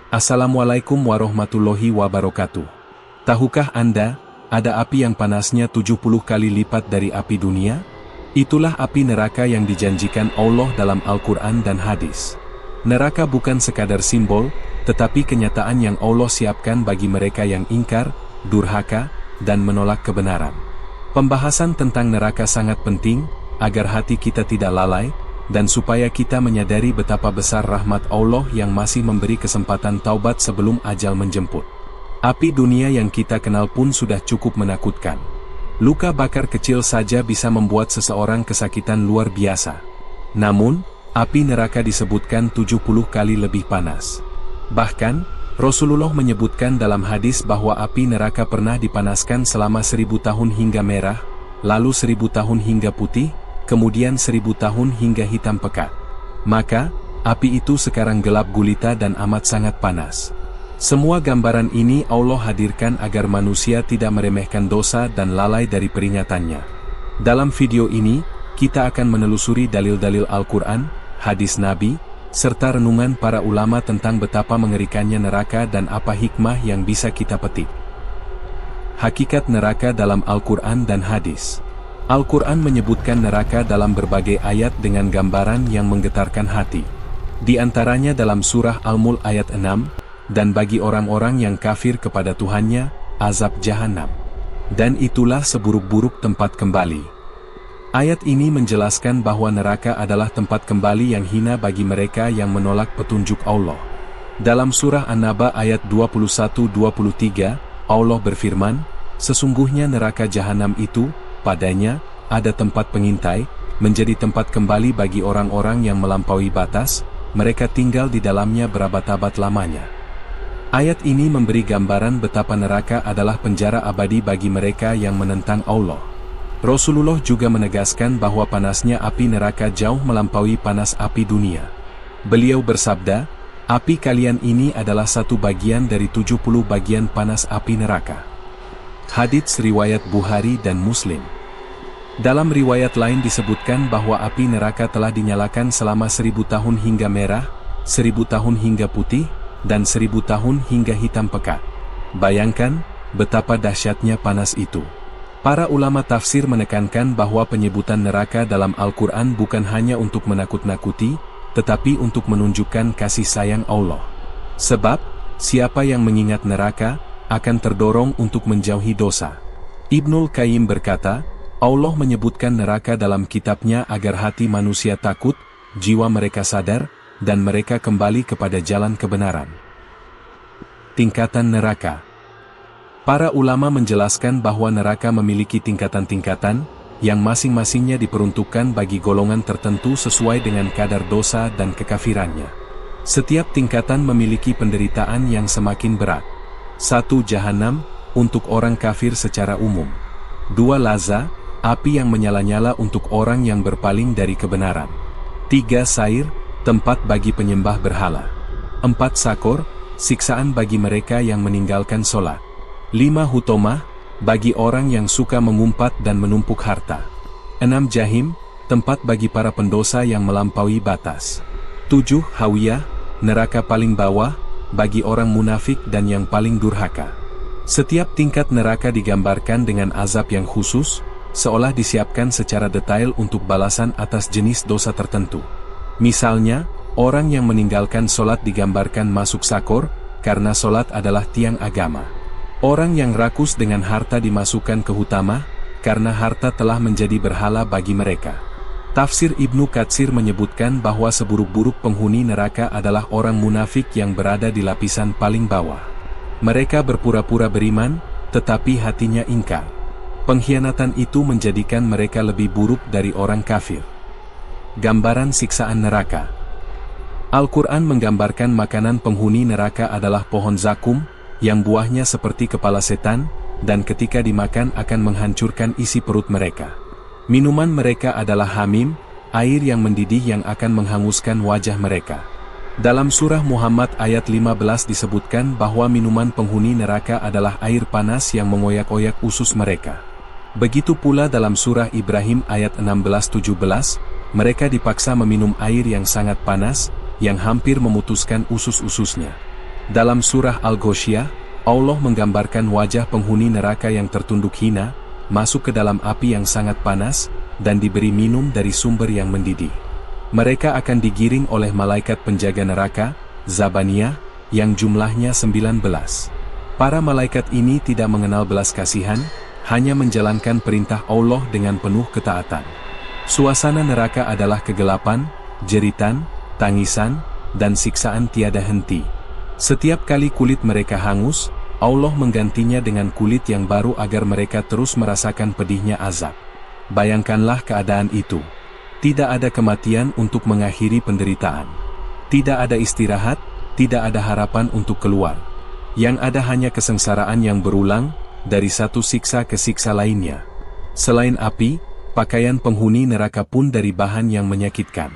Assalamualaikum warahmatullahi wabarakatuh. Tahukah Anda, ada api yang panasnya 70 kali lipat dari api dunia? Itulah api neraka yang dijanjikan Allah dalam Al-Quran dan hadis. Neraka bukan sekadar simbol, tetapi kenyataan yang Allah siapkan bagi mereka yang ingkar, durhaka, dan menolak kebenaran. Pembahasan tentang neraka sangat penting, agar hati kita tidak lalai, dan supaya kita menyadari betapa besar rahmat Allah yang masih memberi kesempatan taubat sebelum ajal menjemput. Api dunia yang kita kenal pun sudah cukup menakutkan. Luka bakar kecil saja bisa membuat seseorang kesakitan luar biasa. Namun, api neraka disebutkan 70 kali lebih panas. Bahkan, Rasulullah menyebutkan dalam hadis bahwa api neraka pernah dipanaskan selama 1000 tahun hingga merah, lalu 1000 tahun hingga putih, kemudian 1000 tahun hingga hitam pekat. Maka, api itu sekarang gelap gulita dan amat sangat panas. Semua gambaran ini Allah hadirkan agar manusia tidak meremehkan dosa dan lalai dari peringatannya. Dalam video ini, kita akan menelusuri dalil-dalil Al-Quran, hadis Nabi, serta renungan para ulama tentang betapa mengerikannya neraka dan apa hikmah yang bisa kita petik. Hakikat neraka dalam Al-Quran dan hadis. Al-Quran menyebutkan neraka dalam berbagai ayat dengan gambaran yang menggetarkan hati. Di antaranya dalam surah Al-Mulk ayat 6, dan bagi orang-orang yang kafir kepada Tuhannya, azab jahanam. Dan itulah seburuk-buruk tempat kembali. Ayat ini menjelaskan bahwa neraka adalah tempat kembali yang hina bagi mereka yang menolak petunjuk Allah. Dalam surah An-Naba ayat 21-23, Allah berfirman, sesungguhnya neraka jahanam itu, padanya, ada tempat pengintai, menjadi tempat kembali bagi orang-orang yang melampaui batas, mereka tinggal di dalamnya berabad-abad lamanya. Ayat ini memberi gambaran betapa neraka adalah penjara abadi bagi mereka yang menentang Allah. Rasulullah juga menegaskan bahwa panasnya api neraka jauh melampaui panas api dunia. Beliau bersabda, api kalian ini adalah satu bagian dari 70 bagian panas api neraka. Hadits riwayat Bukhari dan Muslim. Dalam riwayat lain disebutkan bahwa api neraka telah dinyalakan selama 1000 tahun hingga merah, 1000 tahun hingga putih, dan 1000 tahun hingga hitam pekat. Bayangkan, betapa dahsyatnya panas itu. Para ulama tafsir menekankan bahwa penyebutan neraka dalam Al-Quran bukan hanya untuk menakut-nakuti, tetapi untuk menunjukkan kasih sayang Allah. Sebab, siapa yang mengingat neraka, akan terdorong untuk menjauhi dosa. Ibnul Qayyim berkata, Allah menyebutkan neraka dalam kitabnya agar hati manusia takut, jiwa mereka sadar, dan mereka kembali kepada jalan kebenaran. Tingkatan neraka. Para ulama menjelaskan bahwa neraka memiliki tingkatan-tingkatan, yang masing-masingnya diperuntukkan bagi golongan tertentu sesuai dengan kadar dosa dan kekafirannya. Setiap tingkatan memiliki penderitaan yang semakin berat. 1. Jahanam, untuk orang kafir secara umum. 2. Laza, api yang menyala-nyala untuk orang yang berpaling dari kebenaran. 3. Sair, tempat bagi penyembah berhala. 4. Sakor, siksaan bagi mereka yang meninggalkan sholat. 5. Hutomah, bagi orang yang suka mengumpat dan menumpuk harta. 6. Jahim, tempat bagi para pendosa yang melampaui batas. 7. Hawiyah, neraka paling bawah, bagi orang munafik dan yang paling durhaka. Setiap tingkat neraka digambarkan dengan azab yang khusus, seolah disiapkan secara detail untuk balasan atas jenis dosa tertentu. Misalnya, orang yang meninggalkan sholat digambarkan masuk sakor, karena sholat adalah tiang agama. Orang yang rakus dengan harta dimasukkan ke hutamah, karena harta telah menjadi berhala bagi mereka. Tafsir Ibnu Katsir menyebutkan bahwa seburuk-buruk penghuni neraka adalah orang munafik yang berada di lapisan paling bawah. Mereka berpura-pura beriman, tetapi hatinya ingkar. Pengkhianatan itu menjadikan mereka lebih buruk dari orang kafir. Gambaran siksaan neraka. Al-Quran menggambarkan makanan penghuni neraka adalah pohon zakum, yang buahnya seperti kepala setan, dan ketika dimakan akan menghancurkan isi perut mereka. Minuman mereka adalah hamim, air yang mendidih yang akan menghanguskan wajah mereka. Dalam surah Muhammad ayat 15 disebutkan bahwa minuman penghuni neraka adalah air panas yang mengoyak-oyak usus mereka. Begitu pula dalam surah Ibrahim ayat 16-17, mereka dipaksa meminum air yang sangat panas, yang hampir memutuskan usus-ususnya. Dalam surah Al-Ghoshiyah, Allah menggambarkan wajah penghuni neraka yang tertunduk hina, masuk ke dalam api yang sangat panas, dan diberi minum dari sumber yang mendidih. Mereka akan digiring oleh malaikat penjaga neraka, Zabaniyah, yang jumlahnya 19. Para malaikat ini tidak mengenal belas kasihan, hanya menjalankan perintah Allah dengan penuh ketaatan. Suasana neraka adalah kegelapan, jeritan, tangisan, dan siksaan tiada henti. Setiap kali kulit mereka hangus, Allah menggantinya dengan kulit yang baru agar mereka terus merasakan pedihnya azab. Bayangkanlah keadaan itu. Tidak ada kematian untuk mengakhiri penderitaan. Tidak ada istirahat, tidak ada harapan untuk keluar. Yang ada hanya kesengsaraan yang berulang, dari satu siksa ke siksa lainnya. Selain api, pakaian penghuni neraka pun dari bahan yang menyakitkan.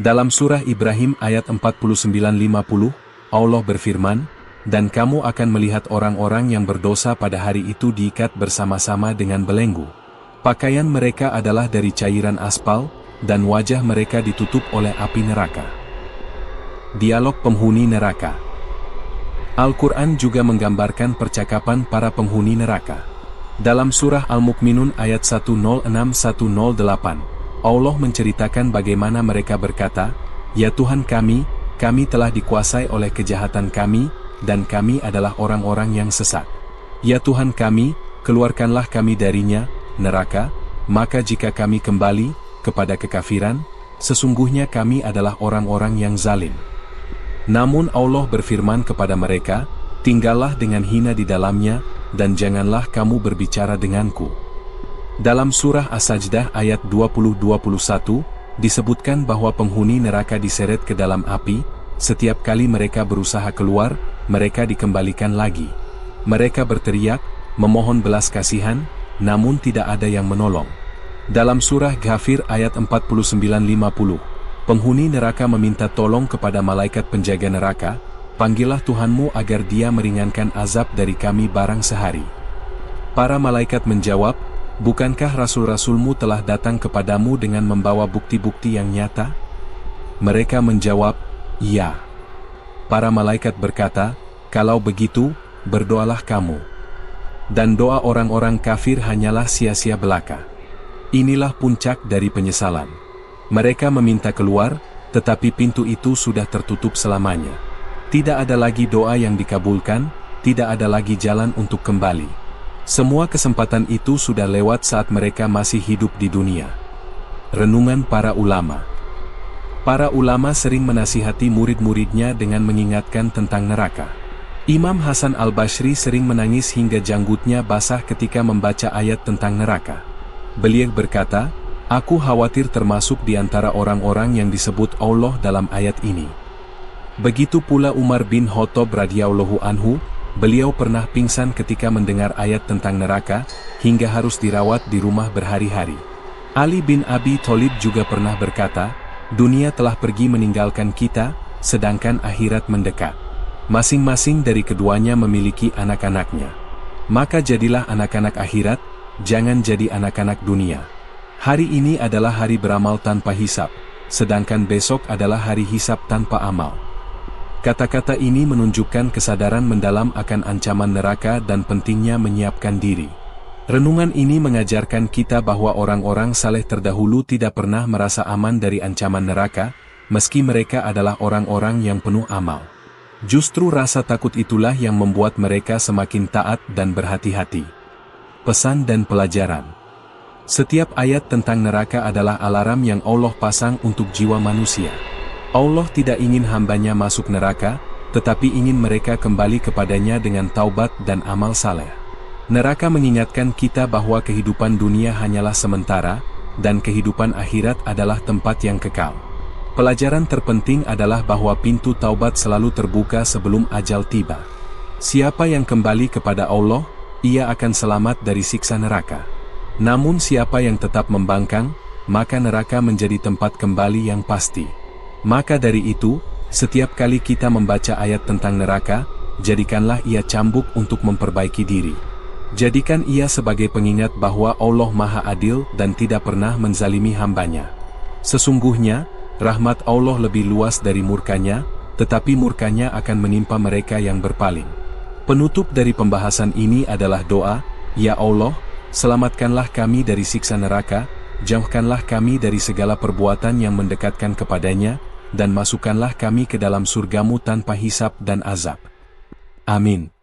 Dalam surah Ibrahim ayat 49-50, Allah berfirman, "Dan kamu akan melihat orang-orang yang berdosa pada hari itu diikat bersama-sama dengan belenggu. Pakaian mereka adalah dari cairan aspal, dan wajah mereka ditutup oleh api neraka." Dialog penghuni neraka. Al-Quran juga menggambarkan percakapan para penghuni neraka. Dalam surah Al-Mu'minun ayat 106-108, Allah menceritakan bagaimana mereka berkata, "Ya Tuhan kami telah dikuasai oleh kejahatan kami, dan kami adalah orang-orang yang sesat. Ya Tuhan kami, keluarkanlah kami darinya, neraka, maka jika kami kembali kepada kekafiran, sesungguhnya kami adalah orang-orang yang zalim." Namun Allah berfirman kepada mereka, "Tinggallah dengan hina di dalamnya, dan janganlah kamu berbicara denganku." Dalam surah As-Sajdah ayat 20-21, disebutkan bahwa penghuni neraka diseret ke dalam api. Setiap kali mereka berusaha keluar, mereka dikembalikan lagi. Mereka berteriak, memohon belas kasihan, namun tidak ada yang menolong. Dalam surah Ghafir ayat 49-50, penghuni neraka meminta tolong kepada malaikat penjaga neraka, "Panggillah Tuhanmu agar dia meringankan azab dari kami barang sehari." Para malaikat menjawab, "Bukankah rasul-rasulmu telah datang kepadamu dengan membawa bukti-bukti yang nyata?" Mereka menjawab, "Ya." Para malaikat berkata, "Kalau begitu, berdoalah kamu." Dan doa orang-orang kafir hanyalah sia-sia belaka. Inilah puncak dari penyesalan. Mereka meminta keluar, tetapi pintu itu sudah tertutup selamanya. Tidak ada lagi doa yang dikabulkan, tidak ada lagi jalan untuk kembali. Semua kesempatan itu sudah lewat saat mereka masih hidup di dunia. Renungan para ulama. Para ulama sering menasihati murid-muridnya dengan mengingatkan tentang neraka. Imam Hasan al-Basri sering menangis hingga janggutnya basah ketika membaca ayat tentang neraka. Beliau berkata, "Aku khawatir termasuk di antara orang-orang yang disebut Allah dalam ayat ini." Begitu pula Umar bin Khattab radhiyallahu anhu, beliau pernah pingsan ketika mendengar ayat tentang neraka, hingga harus dirawat di rumah berhari-hari. Ali bin Abi Thalib juga pernah berkata, "Dunia telah pergi meninggalkan kita, sedangkan akhirat mendekat. Masing-masing dari keduanya memiliki anak-anaknya. Maka jadilah anak-anak akhirat, jangan jadi anak-anak dunia. Hari ini adalah hari beramal tanpa hisab, sedangkan besok adalah hari hisab tanpa amal." Kata-kata ini menunjukkan kesadaran mendalam akan ancaman neraka dan pentingnya menyiapkan diri. Renungan ini mengajarkan kita bahwa orang-orang saleh terdahulu tidak pernah merasa aman dari ancaman neraka, meski mereka adalah orang-orang yang penuh amal. Justru rasa takut itulah yang membuat mereka semakin taat dan berhati-hati. Pesan dan pelajaran. Setiap ayat tentang neraka adalah alarm yang Allah pasang untuk jiwa manusia. Allah tidak ingin hambanya masuk neraka, tetapi ingin mereka kembali kepadanya dengan taubat dan amal saleh. Neraka mengingatkan kita bahwa kehidupan dunia hanyalah sementara, dan kehidupan akhirat adalah tempat yang kekal. Pelajaran terpenting adalah bahwa pintu taubat selalu terbuka sebelum ajal tiba. Siapa yang kembali kepada Allah, ia akan selamat dari siksa neraka. Namun siapa yang tetap membangkang, maka neraka menjadi tempat kembali yang pasti. Maka dari itu, setiap kali kita membaca ayat tentang neraka, jadikanlah ia cambuk untuk memperbaiki diri. Jadikan ia sebagai pengingat bahwa Allah Maha Adil dan tidak pernah menzalimi hambanya. Sesungguhnya, rahmat Allah lebih luas dari murkanya, tetapi murkanya akan menimpa mereka yang berpaling. Penutup dari pembahasan ini adalah doa, Ya Allah, selamatkanlah kami dari siksa neraka, jauhkanlah kami dari segala perbuatan yang mendekatkan kepadanya, dan masukkanlah kami ke dalam surgamu tanpa hisab dan azab. Amin.